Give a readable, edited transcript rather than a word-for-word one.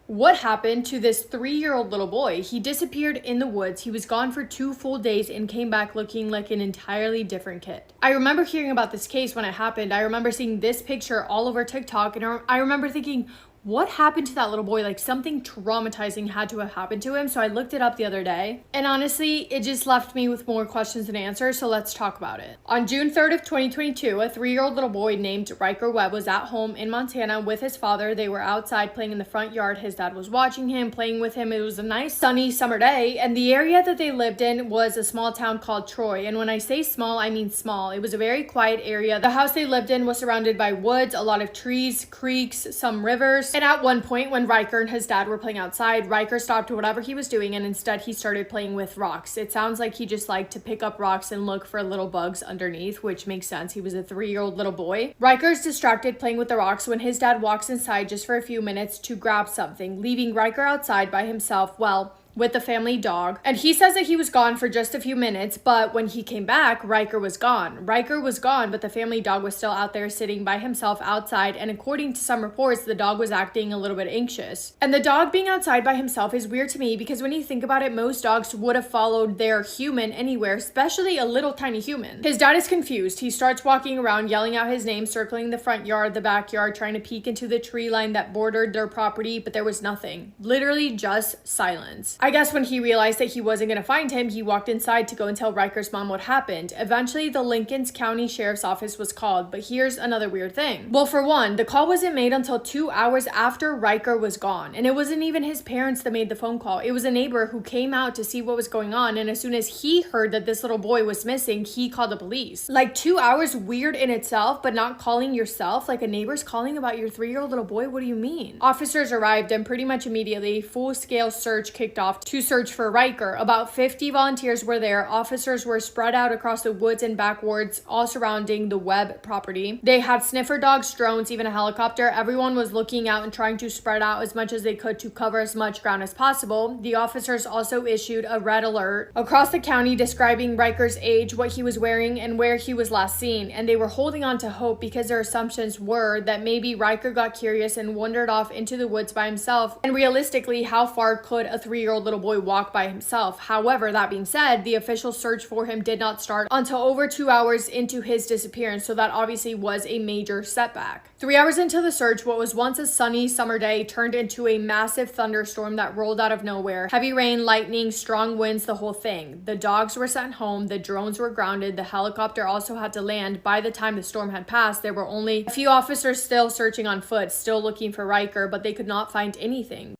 What happened to this 3-year-old little boy? He disappeared in the woods. He was gone for 2 full days and came back looking like an entirely different kid. I remember hearing about this case when it happened. I remember seeing this picture all over TikTok, and I remember thinking, what happened to that little boy? Like, something traumatizing had to have happened to him. So I looked it up the other day, and honestly, it just left me with more questions than answers. So let's talk about it. On June 3rd of 2022, a 3-year-old little boy named Riker Webb was at home in Montana with his father. They were outside playing in the front yard. His dad was watching him, playing with him. It was a nice sunny summer day, and the area that they lived in was a small town called Troy. And when I say small, I mean small. It was a very quiet area. The house they lived in was surrounded by woods, a lot of trees, creeks, some rivers. And at one point, when Riker and his dad were playing outside, Riker stopped whatever he was doing and instead he started playing with rocks. It sounds like he just liked to pick up rocks and look for little bugs underneath, which makes sense. He was a 3-year-old little boy. Riker's distracted playing with the rocks when his dad walks inside just for a few minutes to grab something, leaving Riker outside by himself, with the family dog. And he says that he was gone for just a few minutes, but when he came back, Riker was gone. Riker was gone, but the family dog was still out there sitting by himself outside, and according to some reports, the dog was acting a little bit anxious. And the dog being outside by himself is weird to me because when you think about it, most dogs would have followed their human anywhere, especially a little tiny human. His dad is confused. He starts walking around, yelling out his name, circling the front yard, the backyard, trying to peek into the tree line that bordered their property, but there was nothing. Literally just silence. I guess when he realized that he wasn't going to find him, he walked inside to go and tell Riker's mom what happened. Eventually, the Lincoln County Sheriff's Office was called, but here's another weird thing. Well, for one, the call wasn't made until 2 hours after Riker was gone, and it wasn't even his parents that made the phone call. It was a neighbor who came out to see what was going on, and as soon as he heard that this little boy was missing, he called the police. Like, 2 hours, weird in itself, but not calling yourself? Like, a neighbor's calling about your 3-year-old little boy? What do you mean? Officers arrived, and pretty much immediately, full-scale search kicked off to search for Riker. About 50 volunteers were there. Officers were spread out across the woods and backwards, all surrounding the Webb property. They had sniffer dogs, drones, even a helicopter. Everyone was looking out and trying to spread out as much as they could to cover as much ground as possible. The officers also issued a red alert across the county describing Riker's age, what he was wearing, and where he was last seen. And they were holding on to hope because their assumptions were that maybe Riker got curious and wandered off into the woods by himself. And realistically, how far could a 3-year-old little boy walk by himself? However, that being said, the official search for him did not start until over 2 hours into his disappearance, so that obviously was a major setback. 3 hours into the search, what was once a sunny summer day turned into a massive thunderstorm that rolled out of nowhere. Heavy rain, lightning, strong winds, the whole thing. The dogs were sent home, the drones were grounded, the helicopter also had to land. By the time the storm had passed, there were only a few officers still searching on foot, still looking for Riker, but they could not find anything.